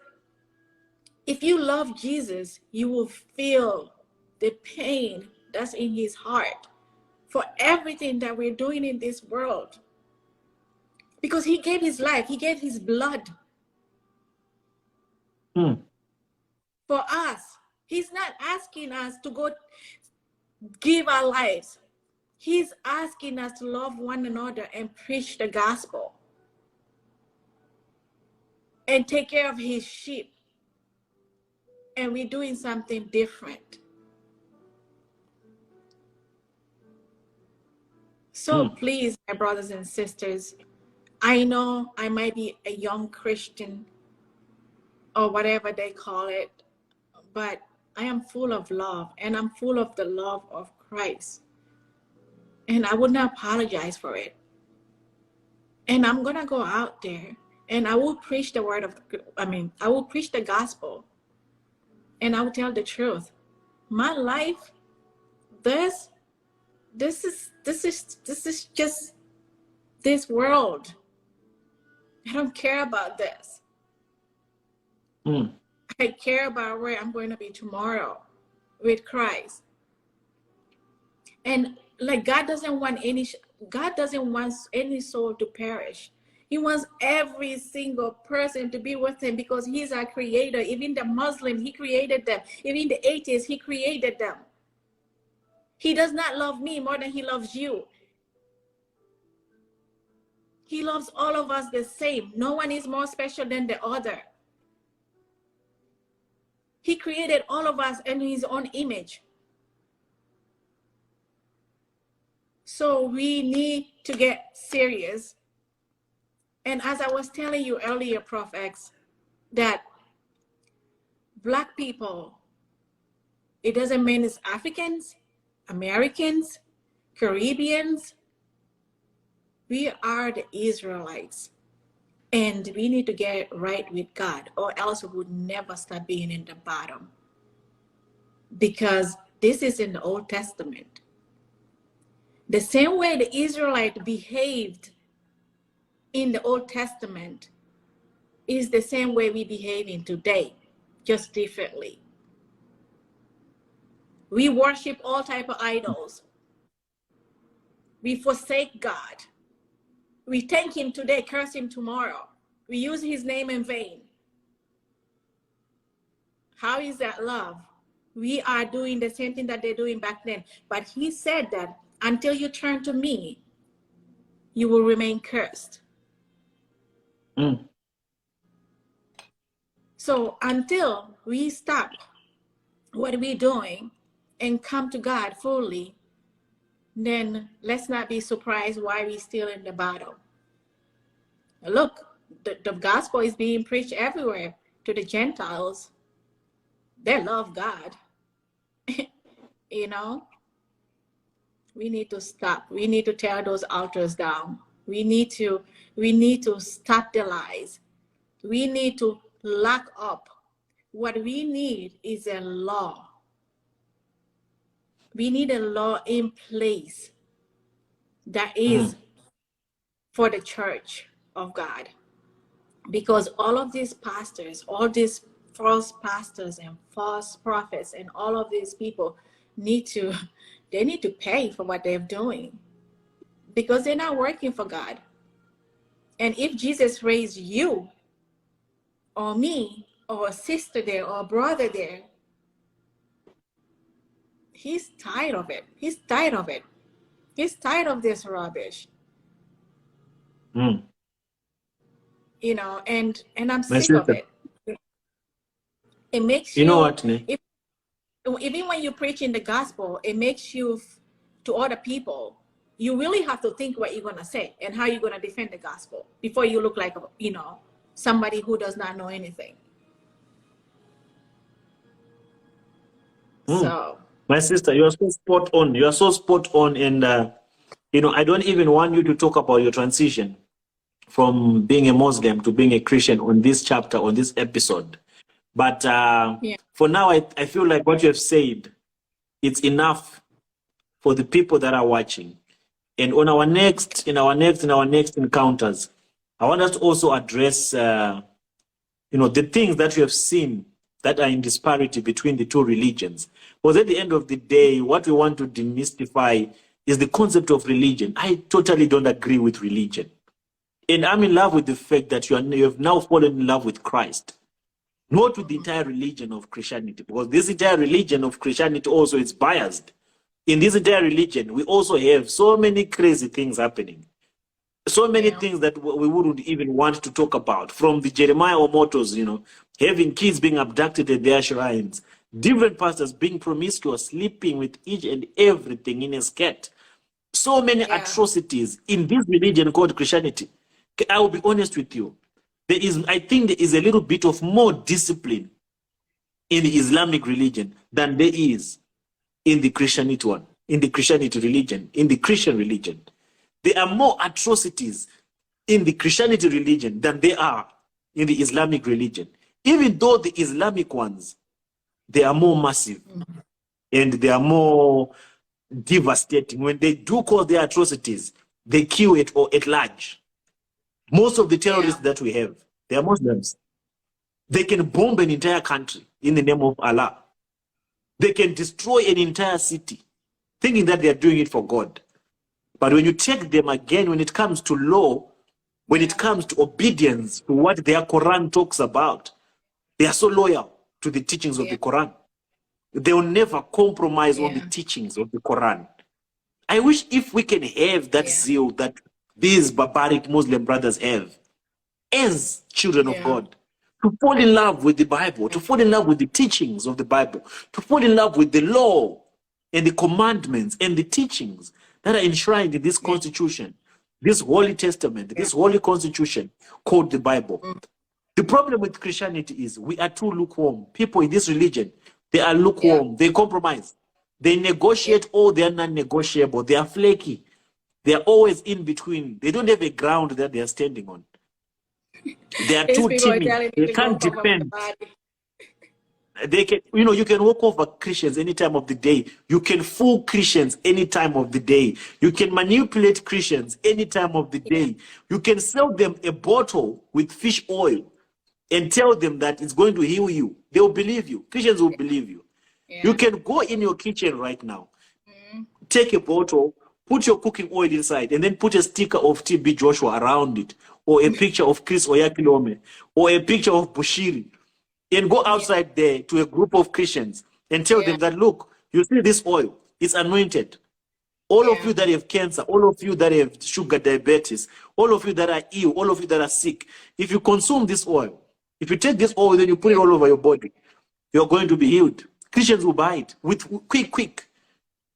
if you love Jesus, you will feel the pain that's in his heart for everything that we're doing in this world. Because he gave his life, he gave his blood Mm. for us. He's not asking us to go give our lives. He's asking us to love one another and preach the gospel and take care of his sheep. And we're doing something different. So Mm. please, my brothers and sisters, I know I might be a young Christian or whatever they call it, but I am full of love and I'm full of the love of Christ. And I would not apologize for it. And I'm going to go out there and I will preach the I will preach the gospel and I will tell the truth. My life, this is just this world. I don't care about this. Mm. I care about where I'm going to be tomorrow with Christ. And like God doesn't want any soul to perish. He wants every single person to be with him because he's our creator. Even the Muslims, he created them. Even the atheists, he created them. He does not love me more than he loves you. He loves all of us the same. No one is more special than the other. He created all of us in his own image. So we need to get serious. And as I was telling you earlier, Prof. X, that Black people, it doesn't mean it's Africans, Americans, Caribbeans. We are the Israelites. And we need to get right with God, or else we would never stop being in the bottom. Because this is in the Old Testament. The same way the Israelites behaved in the Old Testament is the same way we behave in today, just differently. We worship all type of idols. We forsake God. We thank him today, curse him tomorrow. We use his name in vain. How is that love? We are doing the same thing that they're doing back then. But he said that until you turn to me, you will remain cursed. Mm. So until we stop what we're doing and come to God fully, then let's not be surprised why we're still in the battle. Look, the gospel is being preached everywhere to the Gentiles. They love God. You know, we need to stop. We need to tear those altars down. We need to stop the lies. We need to lock up. What we need is a law. We need a law in place that is for the church of God. Because all of these pastors, all these false pastors and false prophets and all of these people need to pay for what they're doing, because they're not working for God. And if Jesus raised you or me or a sister there or a brother there, he's tired of it. He's tired of it. He's tired of this rubbish. Mm. You know, and I'm My sick of sister, it. It makes you know you, what, ne? even when you preach in the gospel, it makes you, to other people, you really have to think what you're going to say and how you're going to defend the gospel before you look like, you know, somebody who does not know anything. So, My sister, you are so spot on. You are so spot on. And, you know, I don't even want you to talk about your transition from being a Muslim to being a Christian on this chapter, on this episode. But yeah, for now, I feel like what you have said, it's enough for the people that are watching. And on our next encounters, I want us to also address, you know, the things that you have seen that are in disparity between the two religions. Because at the end of the day, what we want to demystify is the concept of religion. I totally don't agree with religion. And I'm in love with the fact that you have now fallen in love with Christ, not with the entire religion of Christianity, because this entire religion of Christianity also is biased. In this entire religion, we also have so many crazy things happening. So many things that we wouldn't even want to talk about, from the Jeremiah Omotos, you know, having kids being abducted at their shrines, different pastors being promiscuous, sleeping with each and everything in a skirt. So many atrocities in this religion called Christianity. I will be honest with you. I think there is a little bit of more discipline in the Islamic religion than there is in the Christianity one, in the Christianity religion, in the Christian religion. There are more atrocities in the Christianity religion than there are in the Islamic religion. Even though the Islamic ones, they are more massive and they are more devastating. When they do cause their atrocities, they kill it or at large. Most of the terrorists that we have, they are Muslims. They can bomb an entire country in the name of Allah. They can destroy an entire city, thinking that they are doing it for God. But when you take them again, when it comes to law, when it comes to obedience to what their Quran talks about, they are so loyal to the teachings of the Quran. They will never compromise on the teachings of the Quran. I wish if we can have that zeal that these barbaric Muslim brothers have as children of God, to fall in love with the Bible, to fall in love with the teachings of the Bible, to fall in love with the law and the commandments and the teachings that are enshrined in this constitution, this Holy Testament, this Holy Constitution called the Bible. The problem with Christianity is we are too lukewarm. People in this religion, they are lukewarm. They compromise. They negotiate all they are non-negotiable. They are flaky. They are always in between. They don't have a ground that they are standing on. They are too timid. They can't defend. They can, you can walk over Christians any time of the day. You can fool Christians any time of the day. You can manipulate Christians any time of the day. You can sell them a bottle with fish oil and tell them that it's going to heal you. They will believe you. Christians will believe you. Yeah. You can go in your kitchen right now, take a bottle, put your cooking oil inside, and then put a sticker of TB Joshua around it, or a picture of Chris Oyakilome, or a picture of Bushiri, and go outside there to a group of Christians and tell them that, look, you see this oil, it's anointed. All of you that have cancer, all of you that have sugar diabetes, all of you that are ill, all of you that are sick, if you consume this oil, if you take this oil, then you put it all over your body, you're going to be healed. Christians will buy it with quick.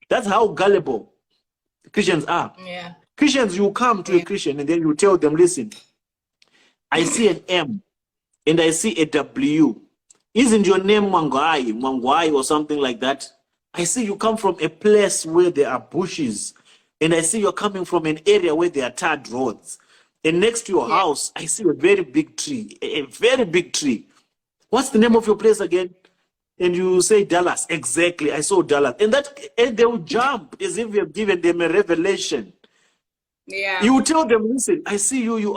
That's how gullible Christians are. Yeah. Christians, you come to a Christian and then you tell them, listen, I see an M and I see a W. Isn't your name Mwangwai or something like that? I see you come from a place where there are bushes, and I see you're coming from an area where there are tarred roads. And next to your house, I see a very big tree, a very big tree. What's the name of your place again? And you say Dallas. Exactly, I saw Dallas. And they will jump as if you have given them a revelation. Yeah. You tell them, listen, I see you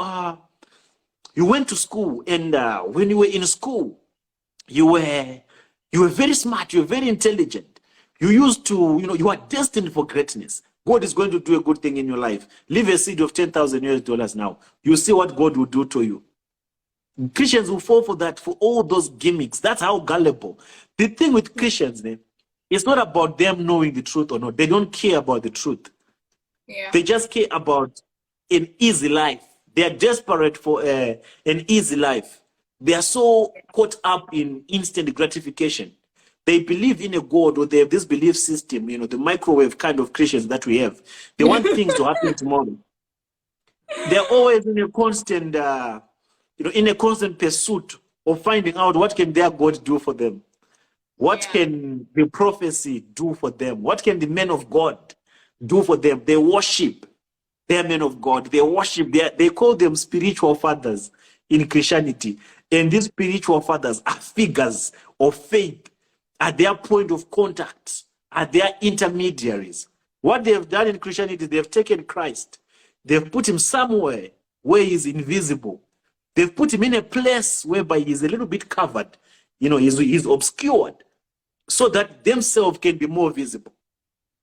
went to school, and when you were in school, you were very smart, you were very intelligent. You used to, you are destined for greatness. God is going to do a good thing in your life. Leave a seed of $10,000 now. You see what God will do to you. Christians will fall for that, for all those gimmicks. That's how gullible. The thing with Christians, it's not about them knowing the truth or not. They don't care about the truth. Yeah. They just care about an easy life. They are desperate for an easy life. They are so caught up in instant gratification. They believe in a God, or they have this belief system, the microwave kind of Christians that we have. They want things to happen tomorrow. They're always in a constant, in a constant pursuit of finding out what can their God do for them. What can the prophecy do for them? What can the men of God do for them? They worship their men of God. They worship, they call them spiritual fathers in Christianity. And these spiritual fathers are figures of faith, at their point of contact, at their intermediaries. What they have done in Christianity, they have taken Christ. They've put him somewhere where he's invisible. They've put him in a place whereby he's a little bit covered. He's obscured, so that themselves can be more visible.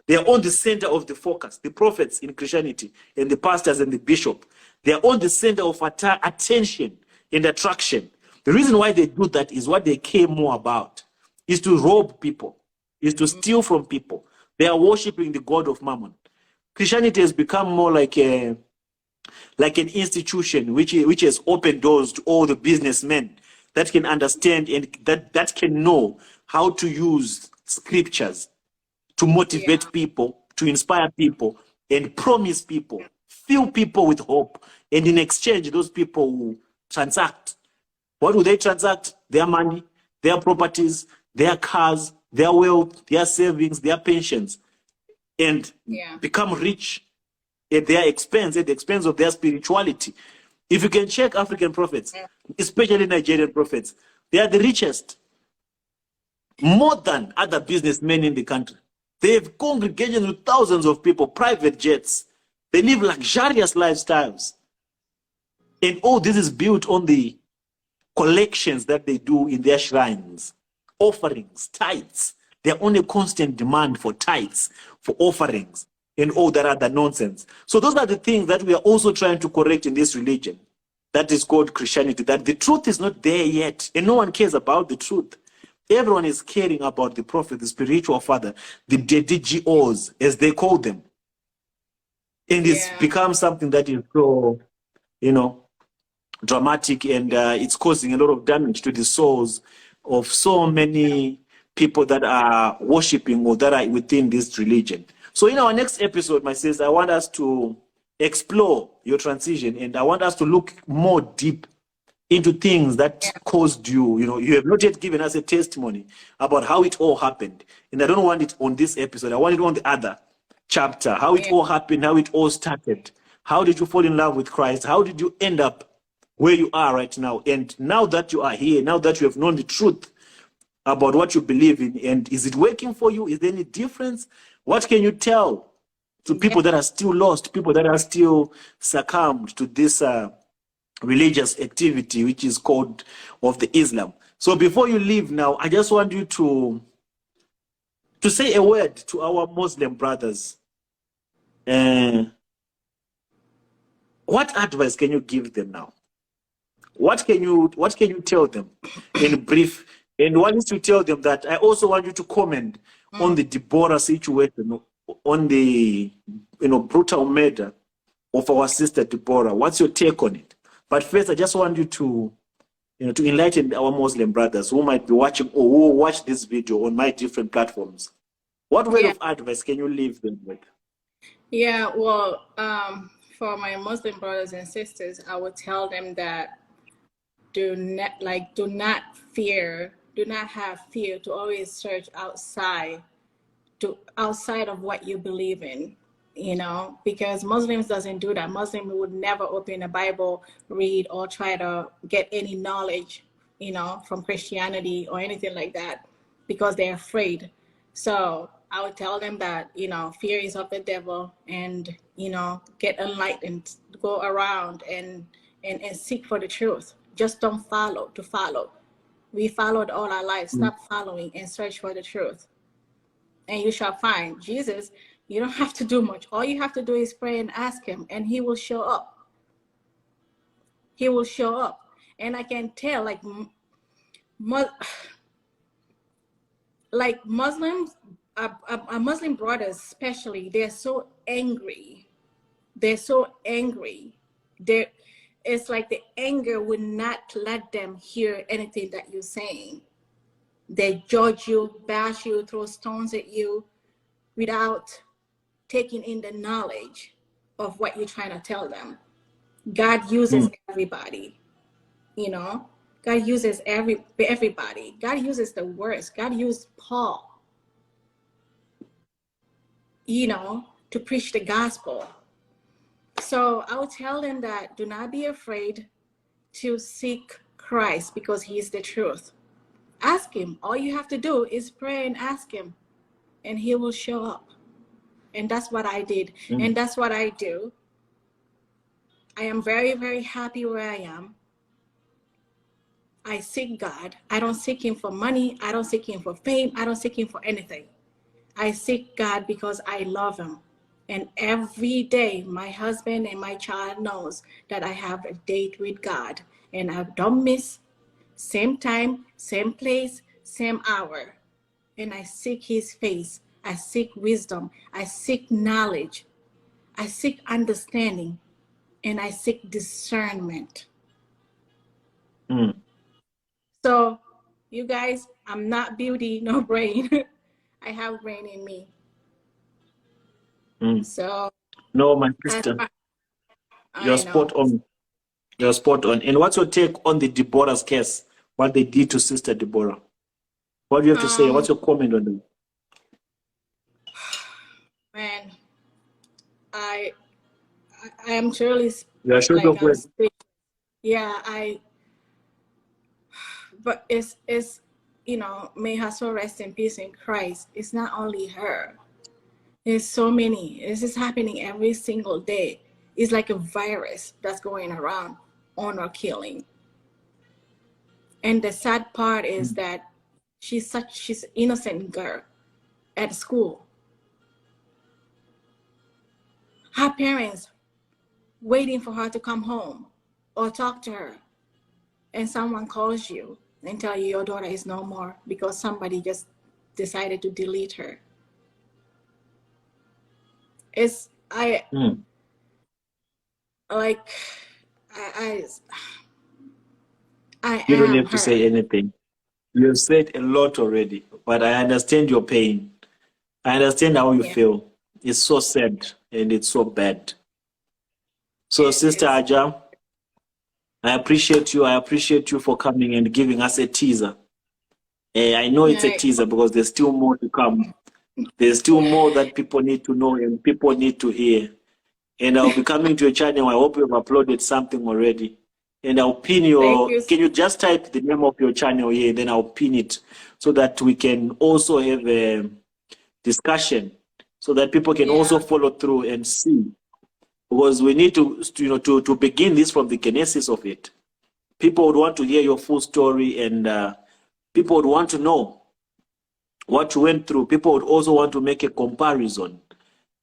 They are on the center of the focus. The prophets in Christianity and the pastors and the bishop, they are on the center of attention and attraction. The reason why they do that is what they care more about is to rob people, is to steal from people. They are worshiping the god of Mammon. Christianity has become more like an institution which has opened doors to all the businessmen that can understand and that can know how to use scriptures to motivate people, to inspire people, and promise people, fill people with hope. And in exchange, those people will transact. What do they transact? Their money, their properties, their cars, their wealth, their savings, their pensions, and become rich at their expense, at the expense of their spirituality. If you can check African prophets, especially Nigerian prophets, they are the richest, more than other businessmen in the country. They have congregations with thousands of people, private jets. They live luxurious lifestyles. And all this is built on the collections that they do in their shrines, offerings, tithes. They're on a constant demand for tithes, for offerings, and all that other nonsense. So those are the things that we are also trying to correct in this religion that is called Christianity, that the truth is not there yet, and no one cares about the truth. Everyone is caring about the prophet, the spiritual father, the DGOs, as they call them. And it's become something that is so, dramatic, and it's causing a lot of damage to the souls of so many people that are worshiping or that are within this religion. So in our next episode, my sis, I want us to explore your transition, and I want us to look more deep into things that caused you, you have not yet given us a testimony about how it all happened. And I don't want it on this episode. I want it on the other chapter, how it all happened, how it all started. How did you fall in love with Christ? How did you end up where you are right now? And now that you are here, now that you have known the truth, about what you believe in, and is it working for you? Is there any difference? What can you tell to people that are still lost, people that are still succumbed to this religious activity, which is called of the Islam? So before you leave now, I just want you to say a word to our Muslim brothers. What advice can you give them now? What can you tell them in brief? And one is to tell them that I also want you to comment on the Deborah situation, on the brutal murder of our sister Deborah. What's your take on it? But first, I just want you to to enlighten our Muslim brothers who might be watching or who watch this video on my different platforms. What word of advice can you leave them with? Yeah, well, for my Muslim brothers and sisters, I would tell them that do not have fear to always search outside of what you believe in, because Muslims doesn't do that. Muslim would never open a Bible, read, or try to get any knowledge, from Christianity or anything like that, because they're afraid. So I would tell them that, fear is of the devil, and, get enlightened, go around and seek for the truth. Just don't follow to follow. We followed all our lives. Stop following and search for the truth. And you shall find Jesus. You don't have to do much. All you have to do is pray and ask him, and he will show up. He will show up. And I can tell, like Muslims, our Muslim brothers especially, they're so angry. They're so angry. It's like the anger would not let them hear anything that you're saying. They judge you, bash you, throw stones at you without taking in the knowledge of what you're trying to tell them. God uses everybody, God uses everybody. God uses the worst. God used Paul, to preach the gospel. So I would tell them that do not be afraid to seek Christ, because he is the truth. Ask him. All you have to do is pray and ask him, and he will show up. And that's what I did. And that's what I do. I am very, very happy where I am. I seek God. I don't seek him for money. I don't seek him for fame. I don't seek him for anything. I seek God because I love him. And every day, my husband and my child knows that I have a date with God. And I don't miss. Same time, same place, same hour. And I seek his face. I seek wisdom. I seek knowledge. I seek understanding. And I seek discernment. So, you guys, I'm not beauty, no brain. I have brain in me. So no, my sister, you're spot on. You're spot on. And what's your take on the Deborah's case? What they did to Sister Deborah? What do you have to say? What's your comment on them? Man, I am truly. Yeah, sure. But it's may her soul rest in peace in Christ. It's not only her. There's so many. This is happening every single day. It's like a virus that's going around, honor killing. And the sad part is that she's an innocent girl at school. Her parents waiting for her to come home or talk to her. And someone calls you and tell you your daughter is no more because somebody just decided to delete her. You don't have to say anything. You have said a lot already, but I understand your pain. I understand how you feel. It's so sad and it's so bad. So, Sister Aja, I appreciate you. I appreciate you for coming and giving us a teaser. I know it's a teaser because there's still more to come. There's still more that people need to know and people need to hear. And I'll be coming to your channel. I hope you've uploaded something already. And I'll pin Thank your, you. can you just type the name of your channel here, then I'll pin it so that we can also have a discussion so that people can also Yeah. follow through and see. Because we need to begin this from the genesis of it. People would want to hear your full story, and people would want to know what you went through. People would also want to make a comparison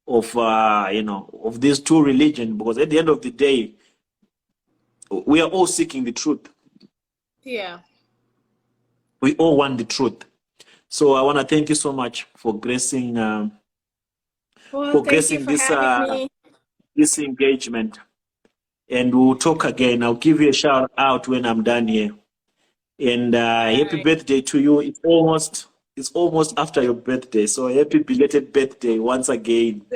of of these two religions, because at the end of the day, we are all seeking the truth. Yeah. We all want the truth. So I want to thank you so much for gracing Well, thank you for this having me. this engagement. And we'll talk again. I'll give you a shout out when I'm done here. And happy Right. birthday to you. It's almost after your birthday. So happy belated birthday once again.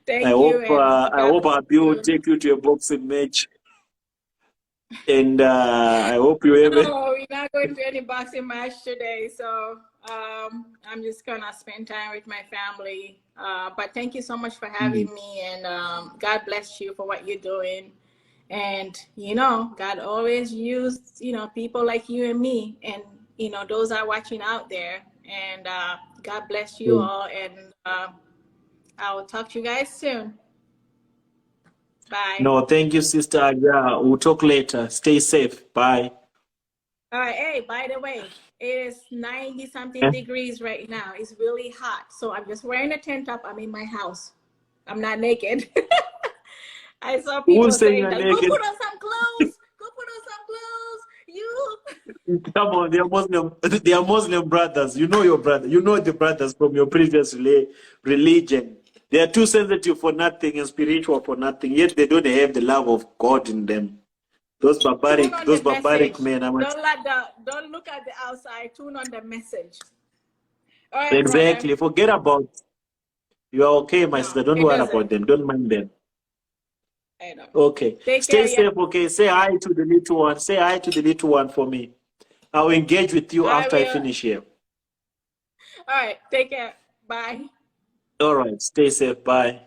Thank you, and I God hope bless I'll be able to you. take you to a boxing match. And I hope you have No, we're not going to any boxing match today, so I'm just gonna spend time with my family. But thank you so much for having me, and God bless you for what you're doing. And God always used people like you and me, and those are watching out there. And God bless you all, and I will talk to you guys soon. Bye. No, thank you, sister. Yeah, we'll talk later. Stay safe. Bye. All right. Hey, by the way, it is 90 something degrees right now. It's really hot. So I'm just wearing a tent top. I'm in my house. I'm not naked. I saw people Who's saying saying you're that, go naked? put on some clothes. Go put on some clothes. You. Come on, they are Muslim brothers. You know your brother. You know the brothers from your previous religion. They are too sensitive for nothing and spiritual for nothing. Yet they don't have the love of God in them. Those Tune on the barbaric message. men. Don't look at the outside. Tune on the message. All right, brother. Exactly. Forget about. You are okay, my sister. No, Don't it worry about doesn't. them. Don't mind them. I know. Okay. Take Stay care. Yeah. safe. Okay. Say hi to the little one. Say hi to the little one for me. I'll engage with you I after I will. finish here. All right. Take care. Bye. All right. Stay safe. Bye.